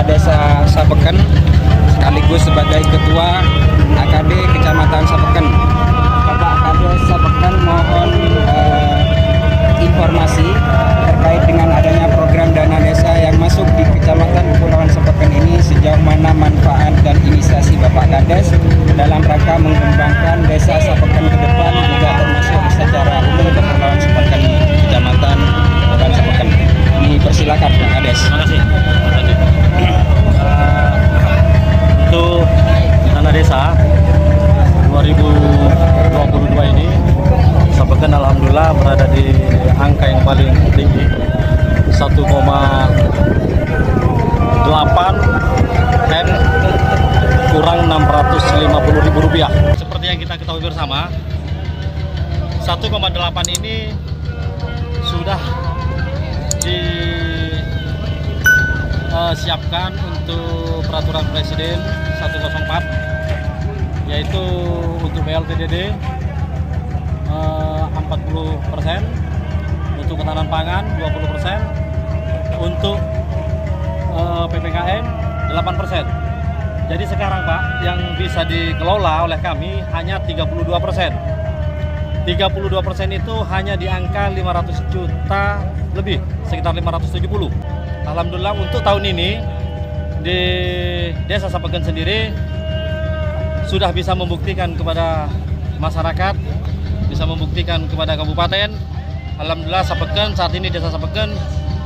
Desa Sapeken sekaligus sebagai Ketua AKD Kecamatan Sapeken. Bapak AKD Sapeken mohon informasi terkait dengan adanya program dana desa yang masuk di Kecamatan Kepulauan Sapeken ini, sejauh mana manfaat dan inisiasi Bapak Kades dalam rangka mengembangkan desa Sapeken ke depan, juga termasuk secara umum Kepulauan Sapeken, Kecamatan Kepulauan Sapeken. Ini persilakan Pak Kades. Terima kasih. Untuk dana desa 2022 ini Sapeken alhamdulillah berada di angka yang paling tinggi, 1,8 M kurang Rp650.000. Seperti yang kita ketahui bersama, 1,8 ini sudah disiapkan untuk peraturan Presiden 104, yaitu untuk BLTDD 40%, untuk ketahanan pangan 20%, untuk PPKM 8%. Jadi sekarang Pak, yang bisa dikelola oleh kami hanya 32%. 32% itu hanya di angka 500 juta lebih, sekitar 570. Alhamdulillah untuk tahun ini di Desa Sapeken sendiri sudah bisa membuktikan kepada masyarakat, bisa membuktikan kepada kabupaten. Alhamdulillah Sapeken saat ini, Desa Sapeken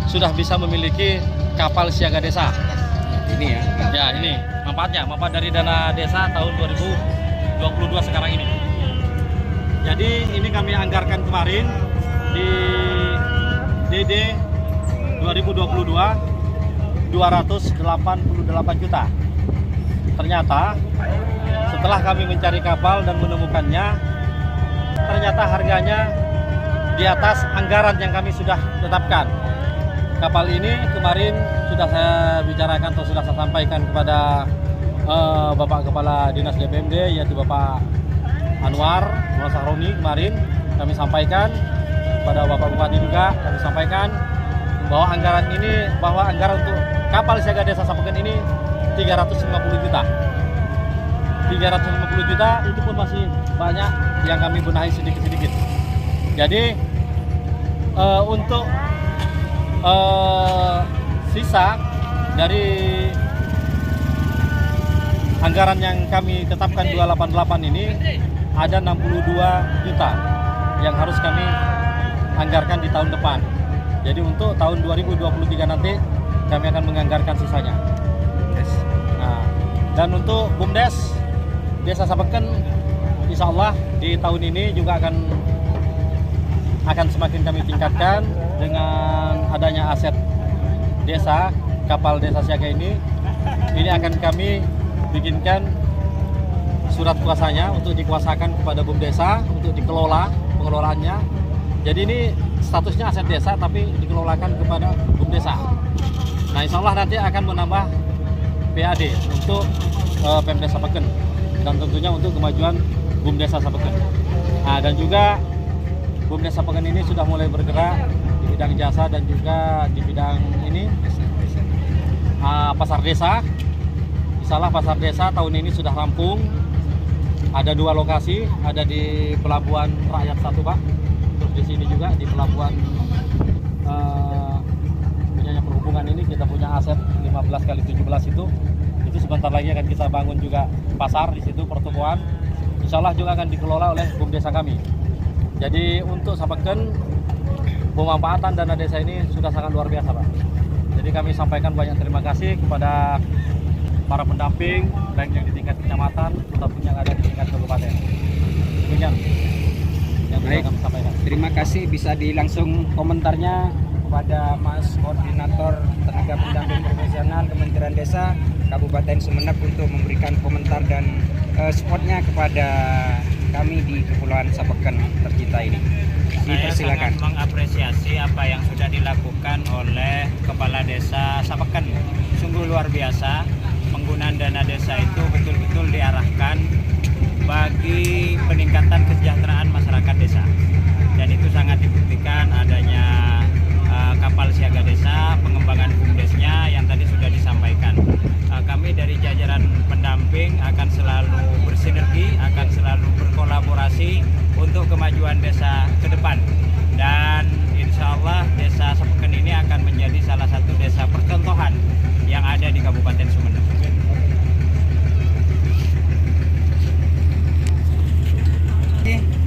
sudah bisa memiliki kapal siaga desa. Ini ya. Ya, ini manfaat dari dana desa tahun 2022 sekarang ini. Jadi ini kami anggarkan kemarin di DD 2022 288 juta. Ternyata setelah kami mencari kapal dan menemukannya, ternyata harganya di atas anggaran yang kami sudah tetapkan. Kapal ini kemarin sudah saya bicarakan atau sudah saya sampaikan kepada Bapak Kepala Dinas DPMD, yaitu Bapak Anwar Sahroni. Kemarin kami sampaikan kepada Bapak Bupati juga, kami sampaikan bahwa anggaran untuk kapal siaga desa Sapeken ini 350 juta. 350 juta itu pun masih banyak yang kami benahi sedikit-sedikit. Jadi untuk sisa dari anggaran yang kami tetapkan 288 ini ada 62 juta yang harus kami anggarkan di tahun depan. Jadi untuk tahun 2023 nanti kami akan menganggarkan sisanya. Nah, dan untuk BUMDes Desa Sapeken, insya Allah di tahun ini juga akan semakin kami tingkatkan dengan adanya aset desa, kapal desa siaga ini. Ini akan kami bikinkan surat kuasanya untuk dikuasakan kepada BUMDesa untuk dikelola pengelolaannya. Jadi ini statusnya aset desa tapi dikelolakan kepada BUMDesa. Nah, insya Allah nanti akan menambah PAD untuk Pemda Sapeken dan tentunya untuk kemajuan BUMDesa Sapeken. Nah, dan juga BUMDes Sapeken ini sudah mulai bergerak di bidang jasa dan juga di bidang ini pasar desa. Misalnya pasar desa tahun ini sudah rampung. Ada 2 lokasi, ada di Pelabuhan Rakyat 1 Pak, terus di sini juga di Pelabuhan punyanya perhubungan ini kita punya aset 15x17 itu sebentar lagi akan kita bangun juga pasar di situ, pertemuan. Insya Allah juga akan dikelola oleh BUMDesa kami. Jadi untuk Sapeken, pemanfaatan dana desa ini sudah sangat luar biasa Pak. Jadi kami sampaikan banyak terima kasih kepada para pendamping, baik yang di tingkat kecamatan ataupun yang ada di tingkat kabupaten. Demikian yang bisa kami sampaikan. Terima kasih, bisa langsung komentarnya kepada Mas Koordinator Tenaga Pendamping Profesional Kementerian Desa Kabupaten Sumeneb untuk memberikan komentar dan supportnya kepada kami di Kepulauan Sapeken tercinta ini. Saya Silakan. sangat mengapresiasi apa yang sudah dilakukan oleh Kepala Desa Sapeken. Sungguh luar biasa. Penggunaan dana desa itu betul-betul diarahkan bagi peningkatan kesejahteraan masyarakat desa. Dan itu sangat dibuktikan adanya kapal siaga desa, pengembangan BUMDesnya yang tadi sudah disampaikan. untuk kemajuan desa ke depan. Dan insya Allah desa Sapeken ini akan menjadi salah satu desa percontohan yang ada di Kabupaten Sumeneb.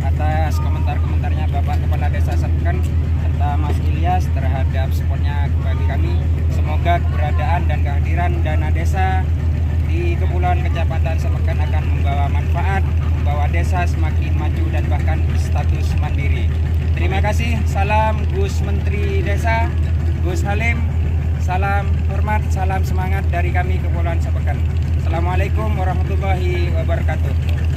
Atas komentar-komentarnya Bapak Kepala Desa Sapeken serta Mas Ilyas terhadap supportnya bagi kami. Semoga keberadaan dan kehadiran dana desa di Kepulauan Kecamatan Sapeken akan membawa manfaat, membawa desa semakin maju dan bahkan status mandiri. Terima kasih. Salam Gus Menteri Desa, Gus Halim. Salam hormat, salam semangat dari kami Kepulauan Sapeken. Assalamualaikum warahmatullahi wabarakatuh.